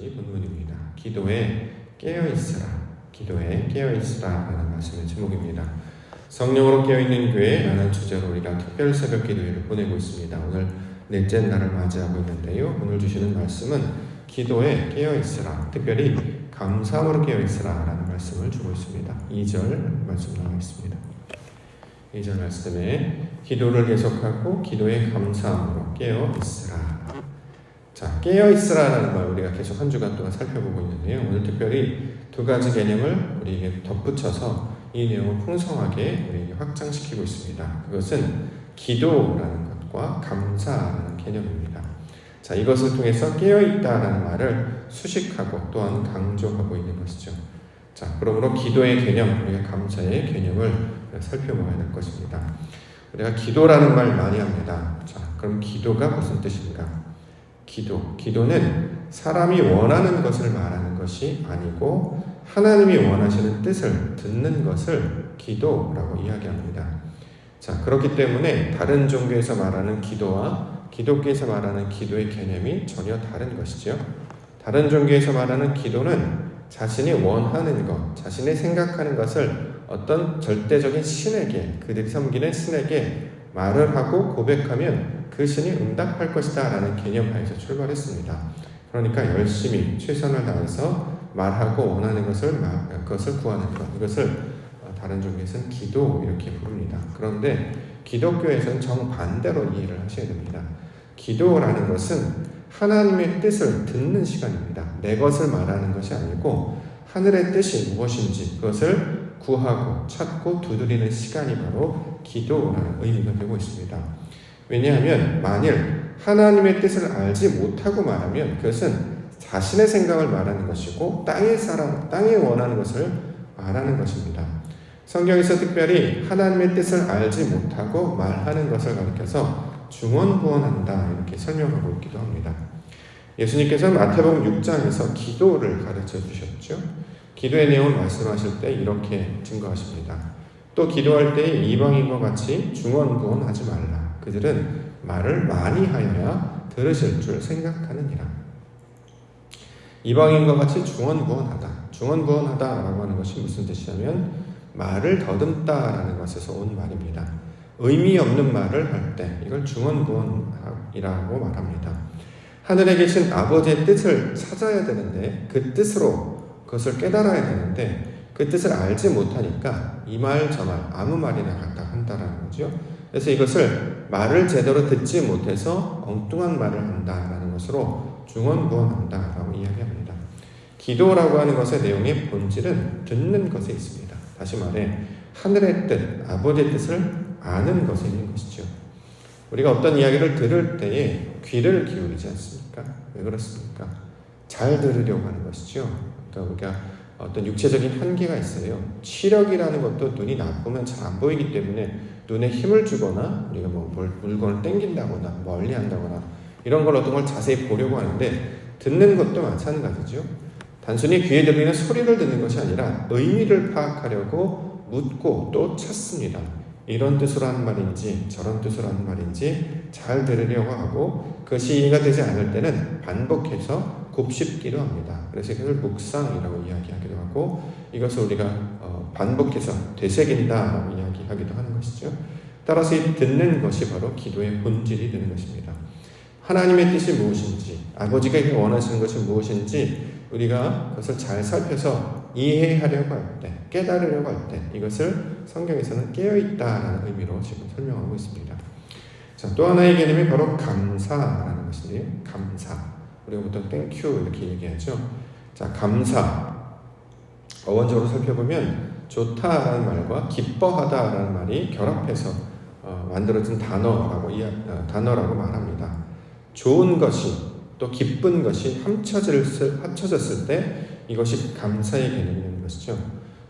것이 본문입니다. 기도에 깨어있으라, 기도에 깨어있으라 라는 말씀의 제목입니다. 성령으로 깨어있는 교회라는 주제로 우리가 특별 새벽 기도회를 보내고 있습니다. 오늘 넷째 날을 맞이하고 있는데요. 오늘 주시는 말씀은 기도에 깨어있으라, 특별히 감사함으로 깨어있으라 라는 말씀을 주고 있습니다. 2절 말씀 나와 있습니다. 2절 말씀에 기도를 계속하고 기도에 감사함으로 깨어있으라. 자, 깨어있으라라는 말 우리가 계속 한 주간 동안 살펴보고 있는데요. 오늘 특별히 두 가지 개념을 우리에게 덧붙여서 이 내용을 풍성하게 우리에게 확장시키고 있습니다. 그것은 기도라는 것과 감사라는 개념입니다. 자, 이것을 통해서 깨어있다라는 말을 수식하고 또한 강조하고 있는 것이죠. 자, 그러므로 기도의 개념, 우리가 감사의 개념을 살펴봐야 될 것입니다. 우리가 기도라는 말 많이 합니다. 자, 그럼 기도가 무슨 뜻인가? 기도는 사람이 원하는 것을 말하는 것이 아니고 하나님이 원하시는 뜻을 듣는 것을 기도라고 이야기합니다. 자, 그렇기 때문에 다른 종교에서 말하는 기도와 기독교에서 말하는 기도의 개념이 전혀 다른 것이죠. 다른 종교에서 말하는 기도는 자신이 원하는 것, 자신이 생각하는 것을 어떤 절대적인 신에게, 그들이 섬기는 신에게 말을 하고 고백하면 그 신이 응답할 것이다 라는 개념하에서 출발했습니다. 그러니까 열심히 최선을 다해서 말하고 원하는 그것을 구하는 것, 이것을 다른 종교에서는 기도 이렇게 부릅니다. 그런데 기독교에서는 정반대로 이해를 하셔야 됩니다. 기도라는 것은 하나님의 뜻을 듣는 시간입니다. 내 것을 말하는 것이 아니고 하늘의 뜻이 무엇인지 그것을 구하고 찾고 두드리는 시간이 바로 기도라는 의미가 되고 있습니다. 왜냐하면 만일 하나님의 뜻을 알지 못하고 말하면 그것은 자신의 생각을 말하는 것이고 땅이 원하는 것을 말하는 것입니다. 성경에서 특별히 하나님의 뜻을 알지 못하고 말하는 것을 가리켜서 중언부언한다 이렇게 설명하고 있기도 합니다. 예수님께서 마태복음 6장에서 기도를 가르쳐 주셨죠. 기도의 내용을 말씀하실 때 이렇게 증거하십니다. 또 기도할 때 이방인과 같이 중언부언하지 말라. 그들은 말을 많이 하여야 들으실 줄 생각하느니라. 이방인과 같이 중언부언하다라고 하는 것이 무슨 뜻이냐면 말을 더듬다라는 것에서 온 말입니다. 의미 없는 말을 할 때 이걸 중언부언이라고 말합니다. 하늘에 계신 아버지의 뜻을 찾아야 되는데 그 뜻으로 그것을 깨달아야 되는데 그 뜻을 알지 못하니까 이 말 저 말 아무 말이나 갖다 한다라는 거죠. 그래서 이것을 말을 제대로 듣지 못해서 엉뚱한 말을 한다라는 것으로 중언부언한다라고 이야기합니다. 기도라고 하는 것의 내용의 본질은 듣는 것에 있습니다. 다시 말해 하늘의 뜻, 아버지의 뜻을 아는 것에 있는 것이죠. 우리가 어떤 이야기를 들을 때에 귀를 기울이지 않습니까? 왜 그렇습니까? 잘 들으려고 하는 것이죠. 그러니까 우리가 어떤 육체적인 한계가 있어요. 시력이라는 것도 눈이 나쁘면 잘 안 보이기 때문에 눈에 힘을 주거나 우리가 물건을 당긴다거나 멀리 한다거나 이런 걸 어떤 걸 자세히 보려고 하는데 듣는 것도 마찬가지죠. 단순히 귀에 들리는 소리를 듣는 것이 아니라 의미를 파악하려고 묻고 또 찾습니다. 이런 뜻으로 하는 말인지 저런 뜻으로 하는 말인지 잘 들으려고 하고 그것이 이해가 되지 않을 때는 반복해서 곱씹기도 합니다. 그래서 이것을 묵상이라고 이야기하기도 하고 이것을 우리가 반복해서 되새긴다라고 이야기하기도 하는 것이죠. 따라서 이 듣는 것이 바로 기도의 본질이 되는 것입니다. 하나님의 뜻이 무엇인지 아버지가 원하시는 것이 무엇인지 우리가 그것을 잘 살펴서 이해하려고 할 때, 깨달으려고 할 때 이것을 성경에서는 깨어있다라는 의미로 지금 설명하고 있습니다. 자, 또 하나의 개념이 바로 감사라는 것인데요. 감사. 우리가 보통 땡큐 이렇게 얘기하죠. 자, 감사. 어원적으로 살펴보면 좋다라는 말과 기뻐하다라는 말이 결합해서 만들어진 단어라고 말합니다. 좋은 것이 또 기쁜 것이 합쳐졌을 때 이것이 감사의 개념이 되는 것이죠.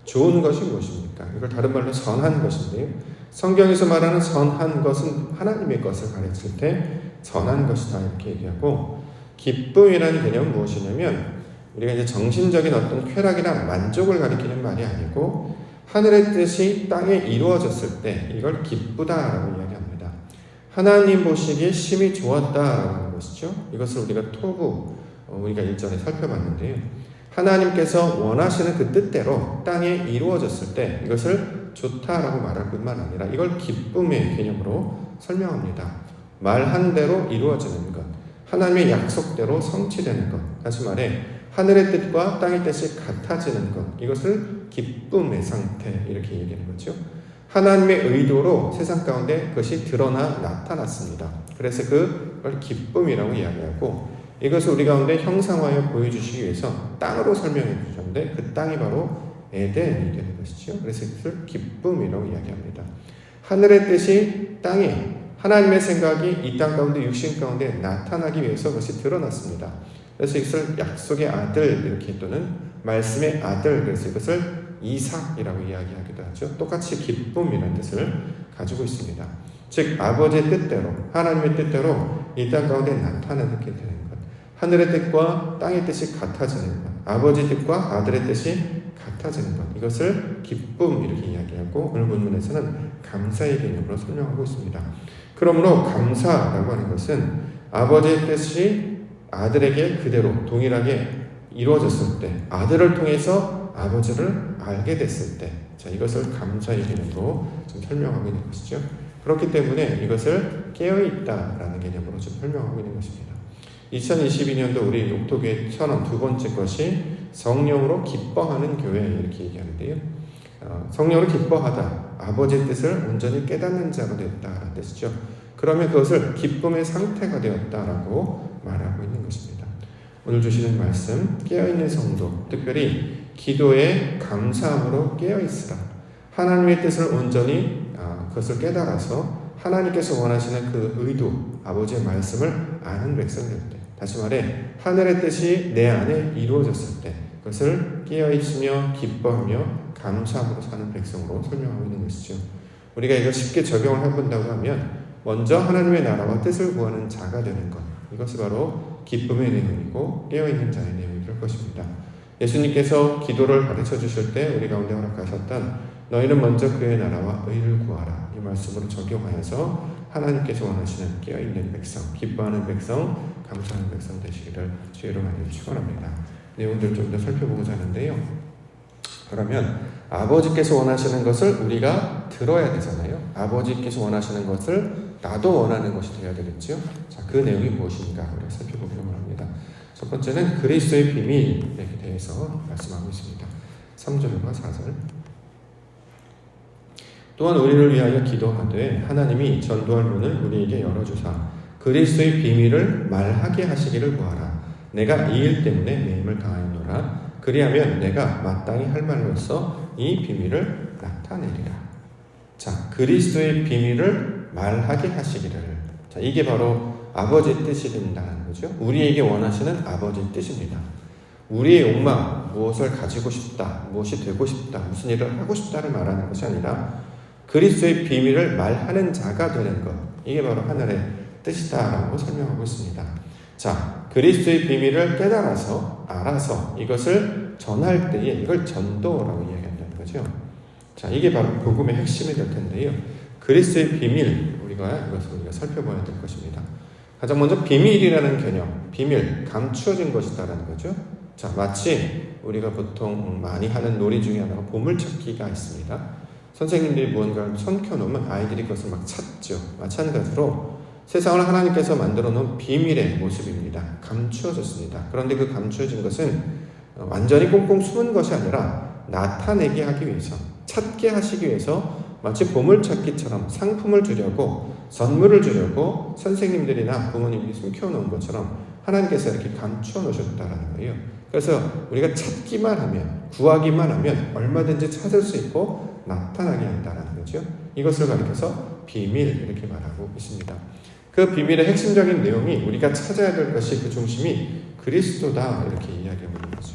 좋은 것이 무엇입니까? 이걸 다른 말로 선한 것인데요. 성경에서 말하는 선한 것은 하나님의 것을 가르칠 때 선한 것이다 이렇게 얘기하고 기쁨이라는 개념은 무엇이냐면 우리가 이제 정신적인 어떤 쾌락이나 만족을 가리키는 말이 아니고 하늘의 뜻이 땅에 이루어졌을 때 이걸 기쁘다라고 이야기합니다. 하나님 보시기에 심히 좋았다라는 것이죠. 이것을 우리가 토부 우리가 일전에 살펴봤는데요. 하나님께서 원하시는 그 뜻대로 땅에 이루어졌을 때 이것을 좋다라고 말할 뿐만 아니라 이걸 기쁨의 개념으로 설명합니다. 말한 대로 이루어지는 것, 하나님의 약속대로 성취되는 것, 다시 말해 하늘의 뜻과 땅의 뜻이 같아지는 것, 이것을 기쁨의 상태 이렇게 얘기하는 거죠. 하나님의 의도로 세상 가운데 그것이 드러나 나타났습니다. 그래서 그걸 기쁨이라고 이야기하고 이것을 우리 가운데 형상화해 보여주시기 위해서 땅으로 설명해 주셨는데 그 땅이 바로 에덴이 되는 것이죠. 그래서 이것을 기쁨이라고 이야기합니다. 하늘의 뜻이 땅에 하나님의 생각이 이 땅 가운데 육신 가운데 나타나기 위해서 그것이 드러났습니다. 그래서 이것을 약속의 아들 이렇게 또는 말씀의 아들 그래서 이것을 이삭이라고 이야기하기도 하죠. 똑같이 기쁨이라는 뜻을 가지고 있습니다. 즉 아버지의 뜻대로 하나님의 뜻대로 이 땅 가운데 나타나게 되는 것, 하늘의 뜻과 땅의 뜻이 같아지는 것, 아버지 뜻과 아들의 뜻이 같아지는 것, 이것을 기쁨 이렇게 이야기하고 오늘 본문에서는 감사의 개념으로 설명하고 있습니다. 그러므로 감사라고 하는 것은 아버지의 뜻이 아들에게 그대로 동일하게 이루어졌을 때, 아들을 통해서 아버지를 알게 됐을 때, 자, 이것을 감사의 개념으로 좀 설명하고 있는 것이죠. 그렇기 때문에 이것을 깨어있다라는 개념으로 좀 설명하고 있는 것입니다. 2022년도 우리 옥토교회 처럼 두 번째 것이 성령으로 기뻐하는 교회 이렇게 얘기하는데요. 성령으로 기뻐하다, 아버지의 뜻을 온전히 깨닫는 자가 되었다라는 뜻이죠. 그러면 그것을 기쁨의 상태가 되었다라고 말하고 있는 것입니다. 오늘 주시는 말씀, 깨어있는 성도, 특별히 기도에 감사함으로 깨어있으라. 하나님의 뜻을 온전히 그것을 깨달아서 하나님께서 원하시는 그 의도, 아버지의 말씀을 아는 백성이 될 때, 다시 말해 하늘의 뜻이 내 안에 이루어졌을 때 그것을 깨어있으며 기뻐하며 감사함으로 사는 백성으로 설명하고 있는 것이죠. 우리가 이걸 쉽게 적용을 해본다고 하면 먼저 하나님의 나라와 뜻을 구하는 자가 되는 것, 이것이 바로 기쁨의 내용이고 깨어있는 자의 내용이 될 것입니다. 예수님께서 기도를 가르쳐 주실 때 우리 가운데 허락하셨던 너희는 먼저 그의 나라와 의를 구하라, 이 말씀으로 적용하여서 하나님께서 원하시는 깨어있는 백성, 기뻐하는 백성, 감사하는 백성 되시기를 주의로 많이 축원합니다. 내용들 좀 더 살펴보고자 하는데요. 그러면 아버지께서 원하시는 것을 우리가 들어야 되잖아요. 아버지께서 원하시는 것을 나도 원하는 것이 되어야 되겠죠. 자, 그 내용이 무엇인가 우리가 살펴보려고 합니다. 첫 번째는 그리스도의 비밀에 대해서 말씀하고 있습니다. 3절과 4절. 또한 우리를 위하여 기도하되 하나님이 전도할 문을 우리에게 열어주사 그리스도의 비밀을 말하게 하시기를 구하라. 내가 이 일 때문에 내 힘을 다하였노라. 그리하면 내가 마땅히 할 말로써 이 비밀을 나타내리라. 자, 그리스도의 비밀을 말하게 하시기를. 자, 이게 바로 아버지의 뜻이 된다는 거죠. 우리에게 원하시는 아버지의 뜻입니다. 우리의 욕망, 무엇을 가지고 싶다, 무엇이 되고 싶다, 무슨 일을 하고 싶다를 말하는 것이 아니라 그리스도의 비밀을 말하는 자가 되는 것, 이게 바로 하늘의 뜻이다라고 설명하고 있습니다. 자, 그리스도의 비밀을 깨달아서 알아서 이것을 전할 때에 이걸 전도라고 이야기한다는 거죠. 자, 이게 바로 복음의 핵심이 될 텐데요. 그리스도의 비밀, 이것을 우리가 살펴봐야 될 것입니다. 가장 먼저 비밀이라는 개념, 비밀, 감추어진 것이다라는 거죠. 자, 마치 우리가 보통 많이 하는 놀이 중에 하나가 보물찾기가 있습니다. 선생님들이 무언가를 손켜놓으면 아이들이 그것을 막 찾죠. 마찬가지로 세상을 하나님께서 만들어 놓은 비밀의 모습입니다. 감추어졌습니다. 그런데 그 감추어진 것은 완전히 꽁꽁 숨은 것이 아니라 나타내게 하기 위해서, 찾게 하시기 위해서 마치 보물찾기처럼 상품을 주려고, 선물을 주려고 선생님들이나 부모님이 숨겨놓은 것처럼 하나님께서 이렇게 감추어 놓으셨다는 거예요. 그래서 우리가 찾기만 하면, 구하기만 하면 얼마든지 찾을 수 있고 나타나게 한다는 거죠. 이것을 가리켜서 비밀 이렇게 말하고 있습니다. 그 비밀의 핵심적인 내용이 우리가 찾아야 될 것이 그 중심이 그리스도다 이렇게 이야기하고 있는 거죠.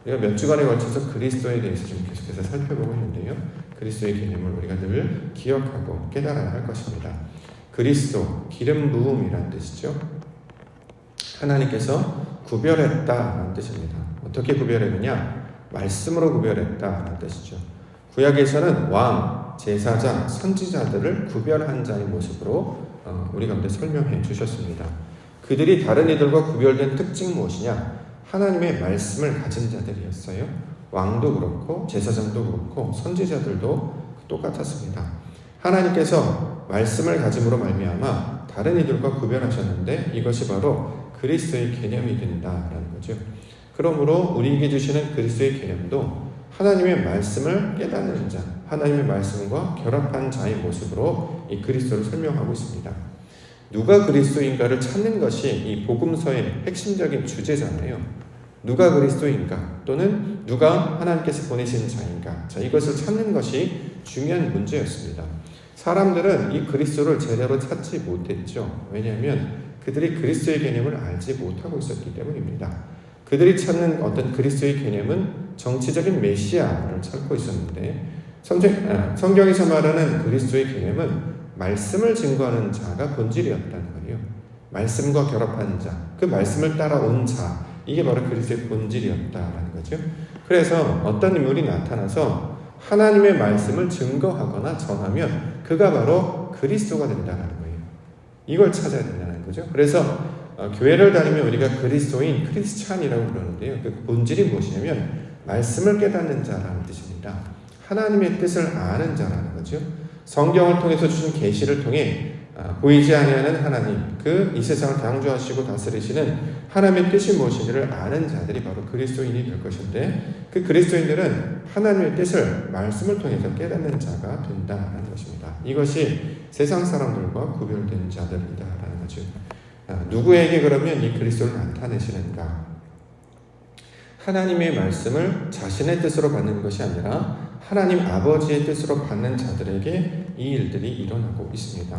우리가 몇 주간에 걸쳐서 그리스도에 대해서 좀 계속해서 살펴보고 있는데요. 그리스도의 개념을 우리가 늘 기억하고 깨달아야 할 것입니다. 그리스도, 기름 부음이라는 뜻이죠. 하나님께서 구별했다라는 뜻입니다. 어떻게 구별했느냐? 말씀으로 구별했다라는 뜻이죠. 구약에서는 왕, 제사장, 선지자들을 구별한 자의 모습으로 우리 가운데 설명해 주셨습니다. 그들이 다른 이들과 구별된 특징 무엇이냐? 하나님의 말씀을 가진 자들이었어요. 왕도 그렇고 제사장도 그렇고 선지자들도 똑같았습니다. 하나님께서 말씀을 가짐으로 말미암아 다른 이들과 구별하셨는데 이것이 바로 그리스도의 개념이 된다라는 거죠. 그러므로 우리에게 주시는 그리스도의 개념도 하나님의 말씀을 깨닫는 자, 하나님의 말씀과 결합한 자의 모습으로 이 그리스도를 설명하고 있습니다. 누가 그리스도인가를 찾는 것이 이 복음서의 핵심적인 주제잖아요. 누가 그리스도인가 또는 누가 하나님께서 보내신 자인가, 자, 이것을 찾는 것이 중요한 문제였습니다. 사람들은 이 그리스도를 제대로 찾지 못했죠. 왜냐하면 그들이 그리스도의 개념을 알지 못하고 있었기 때문입니다. 그들이 찾는 어떤 그리스도의 개념은 정치적인 메시아를 찾고 있었는데 성경에서 말하는 그리스도의 개념은 말씀을 증거하는 자가 본질이었다는 거예요. 말씀과 결합한 자, 그 말씀을 따라온 자, 이게 바로 그리스도의 본질이었다라는 거죠. 그래서 어떤 인물이 나타나서 하나님의 말씀을 증거하거나 전하면 그가 바로 그리스도가 된다는 거예요. 이걸 찾아야 된다는 거죠. 그래서 교회를 다니면 우리가 그리스도인, 크리스찬이라고 그러는데요. 그 본질이 무엇이냐면 말씀을 깨닫는 자라는 뜻입니다. 하나님의 뜻을 아는 자라는 거죠. 성경을 통해서 주신 계시를 통해 보이지 아니하는 하나님, 그 이 세상을 창조하시고 다스리시는 하나님의 뜻이 무엇인지를 아는 자들이 바로 그리스도인이 될 것인데, 그 그리스도인들은 하나님의 뜻을 말씀을 통해서 깨닫는 자가 된다는 것입니다. 이것이 세상 사람들과 구별된 자들이다라는 거죠. 누구에게 그러면 이 그리스도를 나타내시는가? 하나님의 말씀을 자신의 뜻으로 받는 것이 아니라 하나님 아버지의 뜻으로 받는 자들에게 이 일들이 일어나고 있습니다.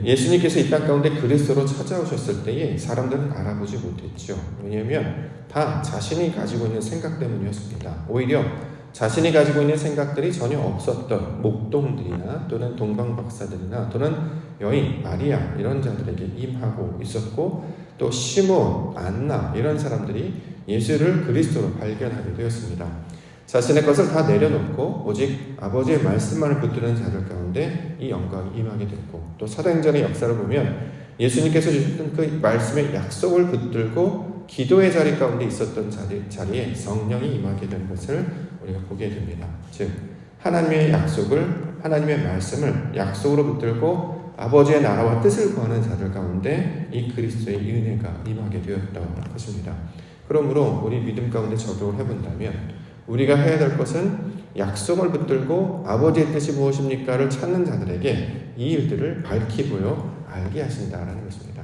예수님께서 이 땅 가운데 그리스도로 찾아오셨을 때에 사람들은 알아보지 못했죠. 왜냐하면 다 자신이 가지고 있는 생각 때문이었습니다. 오히려 자신이 가지고 있는 생각들이 전혀 없었던 목동들이나 또는 동방박사들이나 또는 여인 마리아 이런 자들에게 임하고 있었고, 또 시몬, 안나 이런 사람들이 예수를 그리스도로 발견하게 되었습니다. 자신의 것을 다 내려놓고 오직 아버지의 말씀만을 붙드는 자들 가운데 이 영광이 임하게 됐고, 또 사도행전의 역사를 보면 예수님께서 주셨던 그 말씀의 약속을 붙들고 기도의 자리 가운데 있었던 자리에 성령이 임하게 된 것을 우리가 보게 됩니다. 즉 하나님의 약속을, 하나님의 말씀을 약속으로 붙들고 아버지의 나라와 뜻을 구하는 자들 가운데 이 그리스도의 은혜가 임하게 되었던 것입니다. 그러므로 우리 믿음 가운데 적용을 해본다면 우리가 해야 될 것은 약속을 붙들고 아버지의 뜻이 무엇입니까를 찾는 자들에게 이 일들을 밝히고요 알게 하신다라는 것입니다.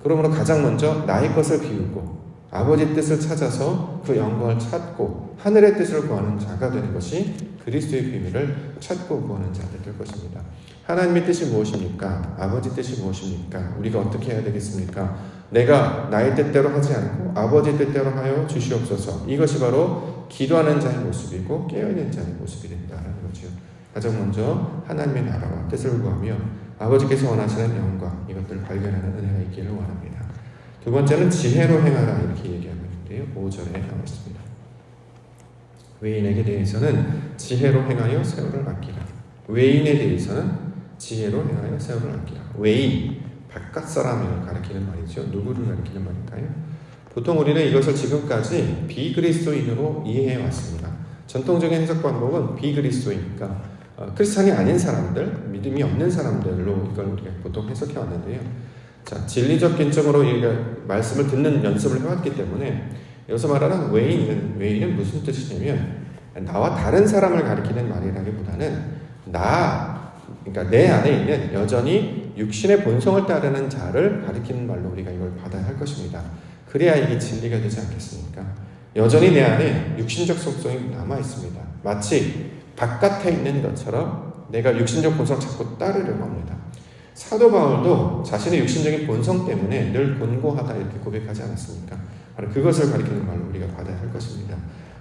그러므로 가장 먼저 나의 것을 비우고 아버지의 뜻을 찾아서 그 영광을 찾고 하늘의 뜻을 구하는 자가 되는 것이 그리스도의 비밀을 찾고 구하는 자들 될 것입니다. 하나님의 뜻이 무엇입니까? 아버지 뜻이 무엇입니까? 우리가 어떻게 해야 되겠습니까? 내가 나의 뜻대로 하지 않고 아버지의 뜻대로 하여 주시옵소서. 이것이 바로 기도하는 자의 모습이고 깨어있는 자의 모습이 된다는 거죠. 가장 먼저 하나님의 나라와 뜻을 구하며 아버지께서 원하시는 영광, 이것들을 발견하는 은혜가 있기를 원합니다. 두 번째는 지혜로 행하라 이렇게 얘기하고 있는데요. 5절에 나와 있습니다. 외인에게 대해서는 지혜로 행하여 세월을 아끼라. 외인에 대해서는 지혜로 행하여 세월을 아끼라. 외인, 바깥 사람을 가리키는 말이죠. 누구를 가리키는 말일까요? 보통 우리는 이것을 지금까지 비그리스도인으로 이해해 왔습니다. 전통적인 해석 방법은 비그리스도이니까 크리스찬이 아닌 사람들, 믿음이 없는 사람들로 이걸 우리가 보통 해석해 왔는데요. 자, 진리적 관점으로 우리가 말씀을 듣는 연습을 해왔기 때문에 여기서 말하는 외인은 무슨 뜻이냐면 나와 다른 사람을 가리키는 말이라기보다는 그러니까 내 안에 있는 여전히 육신의 본성을 따르는 자를 가리키는 말로 우리가 이걸 받아야 할 것입니다. 그래야 이게 진리가 되지 않겠습니까? 여전히 내 안에 육신적 속성이 남아 있습니다. 마치 바깥에 있는 것처럼 내가 육신적 본성을 자꾸 따르려고 합니다. 사도 바울도 자신의 육신적인 본성 때문에 늘 곤고하다 이렇게 고백하지 않았습니까? 바로 그것을 가리키는 말로 우리가 받아야 할 것입니다.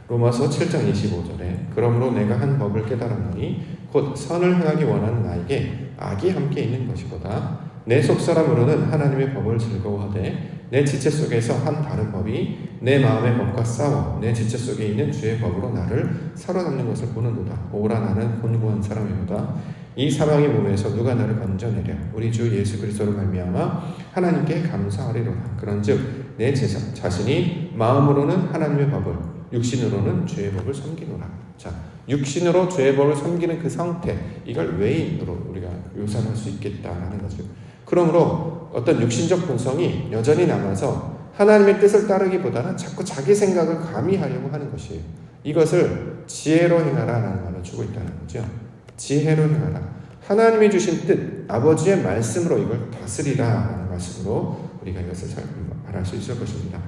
로마서 7장 25절에 그러므로 내가 한 법을 깨달았노니 곧 선을 행하기 원하는 나에게 악이 함께 있는 것이보다 내 속사람으로는 하나님의 법을 즐거워하되 내 지체 속에서 한 다른 법이 내 마음의 법과 싸워 내 지체 속에 있는 주의 법으로 나를 사로잡는 것을 보는도다. 오라 나는 곤고한 사람이로다. 이 사망의 몸에서 누가 나를 건져내랴. 우리 주 예수 그리스도로 말미암아 하나님께 감사하리로다. 그런즉 내 자신이 마음으로는 하나님의 법을, 육신으로는 죄의 법을 섬기노라. 자, 육신으로 죄의 법을 섬기는 그 상태, 이걸 외인으로 우리가 묘사할 수 있겠다라는 거죠. 그러므로 어떤 육신적 본성이 여전히 남아서 하나님의 뜻을 따르기보다는 자꾸 자기 생각을 가미하려고 하는 것이에요. 이것을 지혜로 행하라라는 말을 주고 있다는 거죠. 지혜로 행하라. 하나님이 주신 뜻, 아버지의 말씀으로 이걸 다스리라라는 말씀으로 우리가 이것을 말할 수 있을 것입니다.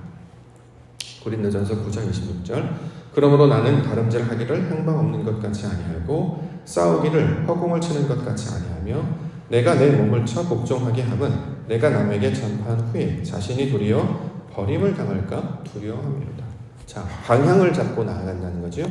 고린도전서 9장 26절. 그러므로 나는 다름질하기를 행방 없는 것 같이 아니하고 싸우기를 허공을 치는 것 같이 아니하며 내가 내 몸을 쳐 복종하게 함은 내가 남에게 전파한 후에 자신이 도리어 버림을 당할까 두려워함이로다. 자, 방향을 잡고 나아간다는 거죠.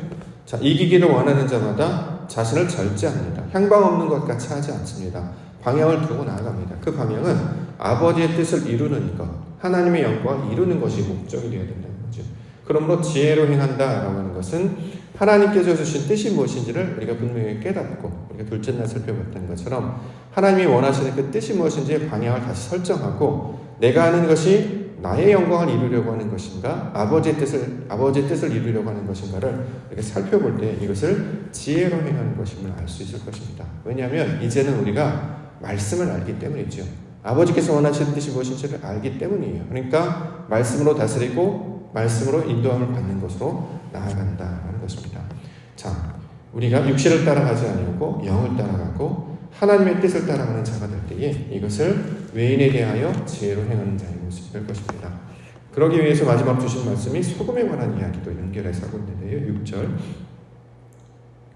자, 이기기를 원하는 자마다 자신을 절제합니다. 향방 없는 것 같이 하지 않습니다. 방향을 두고 나아갑니다. 그 방향은 아버지의 뜻을 이루는 것, 하나님의 영광을 이루는 것이 목적이 되어야 된다는 거죠. 그러므로 지혜로 행한다라고 하는 것은 하나님께서 주신 뜻이 무엇인지를 우리가 분명히 깨닫고, 우리가 둘째 날 살펴봤던 것처럼 하나님이 원하시는 그 뜻이 무엇인지의 방향을 다시 설정하고, 내가 하는 것이 나의 영광을 이루려고 하는 것인가, 아버지의 뜻을 이루려고 하는 것인가를 이렇게 살펴볼 때 이것을 지혜로 행하는 것임을 알 수 있을 것입니다. 왜냐하면 이제는 우리가 말씀을 알기 때문이죠. 아버지께서 원하시는 뜻이 무엇인지를 알기 때문이에요. 그러니까 말씀으로 다스리고 말씀으로 인도함을 받는 것으로 나아간다는 것입니다. 자, 우리가 육신을 따라가지 아니하고 영을 따라가고 하나님의 뜻을 따라가는 자가 될 때에 이것을 외인에 대하여 지혜로 행하는 자의 모습이 될 것입니다. 그러기 위해서 마지막 주신 말씀이 소금에 관한 이야기도 연결해서 하고 있는데요. 6절.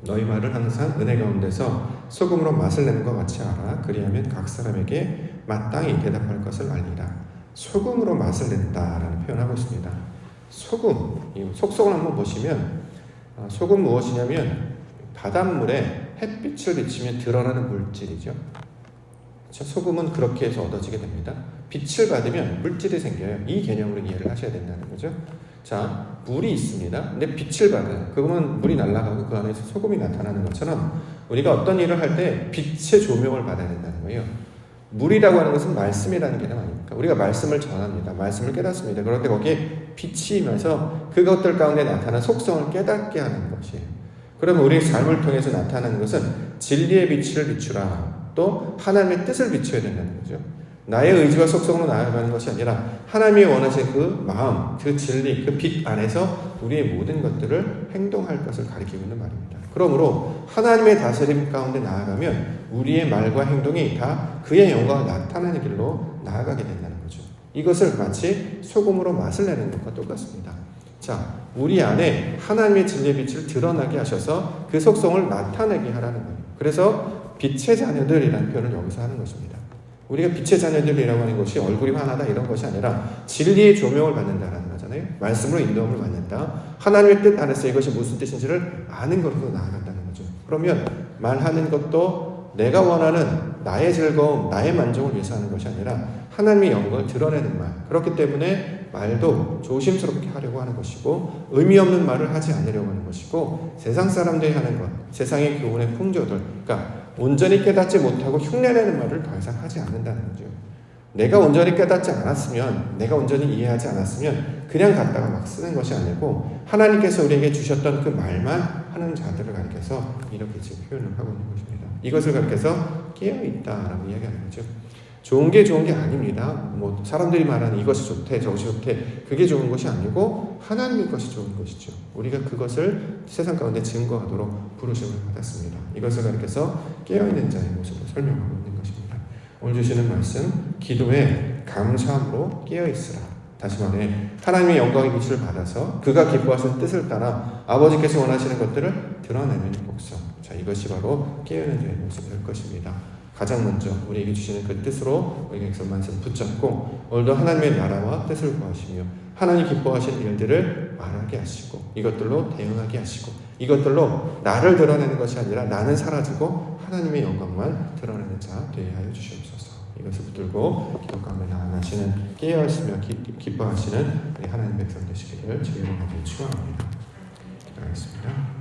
너희 말을 항상 은혜 가운데서 소금으로 맛을 내는 것 같이 알아. 그리하면 각 사람에게 마땅히 대답할 것을 알리라. 소금으로 맛을 낸다라는 표현을 하고 있습니다. 소금, 이 속성을 한번 보시면 소금 무엇이냐면 바닷물에 햇빛을 비치면 드러나는 물질이죠. 소금은 그렇게 해서 얻어지게 됩니다. 빛을 받으면 물질이 생겨요. 이 개념으로 이해를 하셔야 된다는 거죠. 자, 물이 있습니다. 근데 빛을 받아요. 그러면 물이 날아가고 그 안에서 소금이 나타나는 것처럼 우리가 어떤 일을 할 때 빛의 조명을 받아야 된다는 거예요. 물이라고 하는 것은 말씀이라는 개념 아닙니까? 우리가 말씀을 전합니다. 말씀을 깨닫습니다. 그런데 거기에 빛이 임해서 그것들 가운데 나타나는 속성을 깨닫게 하는 것이에요. 그러면 우리의 삶을 통해서 나타나는 것은 진리의 빛을 비추라. 또 하나님의 뜻을 비춰야 된다는 거죠. 나의 의지와 속성으로 나아가는 것이 아니라 하나님이 원하시는 그 마음, 그 진리, 그 빛 안에서 우리의 모든 것들을 행동할 것을 가리키고 있는 말입니다. 그러므로 하나님의 다스림 가운데 나아가면 우리의 말과 행동이 다 그의 영광을 나타내는 길로 나아가게 된다는 거죠. 이것을 마치 소금으로 맛을 내는 것과 똑같습니다. 자, 우리 안에 하나님의 진리의 빛을 드러나게 하셔서 그 속성을 나타내게 하라는 거예요. 그래서 빛의 자녀들이라는 표현을 여기서 하는 것입니다. 우리가 빛의 자녀들이라고 하는 것이 얼굴이 환하다 이런 것이 아니라 진리의 조명을 받는다라는 거잖아요. 말씀으로 인도함을 받는다. 하나님의 뜻 안에서 이것이 무슨 뜻인지를 아는 것으로 나아간다는 거죠. 그러면 말하는 것도 내가 원하는 나의 즐거움, 나의 만족을 위해서 하는 것이 아니라 하나님의 영광을 드러내는 말. 그렇기 때문에 말도 조심스럽게 하려고 하는 것이고 의미 없는 말을 하지 않으려고 하는 것이고 세상 사람들이 하는 것, 세상의 교훈의 풍조들, 그러니까 온전히 깨닫지 못하고 흉내내는 말을 더 이상 하지 않는다는 거죠. 내가 온전히 깨닫지 않았으면, 내가 온전히 이해하지 않았으면 그냥 갖다가 막 쓰는 것이 아니고 하나님께서 우리에게 주셨던 그 말만 하는 자들을 가리켜서 이렇게 지금 표현을 하고 있는 것입니다. 이것을 가리켜서 깨어있다라고 이야기하는 거죠. 좋은 게 아닙니다. 뭐 사람들이 말하는 이것이 좋대, 저것이 좋대, 그게 좋은 것이 아니고 하나님의 것이 좋은 것이죠. 우리가 그것을 세상 가운데 증거하도록 부르심을 받았습니다. 이것을 가리켜서 깨어있는 자의 모습을 설명하고 있는 것입니다. 오늘 주시는 말씀, 기도에 감사함으로 깨어있으라. 다시 말해 하나님의 영광의 빛을 받아서 그가 기뻐하시는 뜻을 따라 아버지께서 원하시는 것들을 드러내는 복성. 자, 이것이 바로 깨어있는 자의 모습이 될 것입니다. 가장 먼저 우리에게 주시는 그 뜻으로 우리에게 말씀 붙잡고 오늘도 하나님의 나라와 뜻을 구하시며 하나님 기뻐하시는 일들을 말하게 하시고 이것들로 대응하게 하시고 이것들로 나를 드러내는 것이 아니라 나는 사라지고 하나님의 영광만 드러내는 자 되게 하여 주시옵소서. 이것을 붙들고 기도 가운데 나아가시는 깨어있으며 기뻐하시는 우리 하나님 백성 되시기를 주님으로 축원합니다. 기도하겠습니다.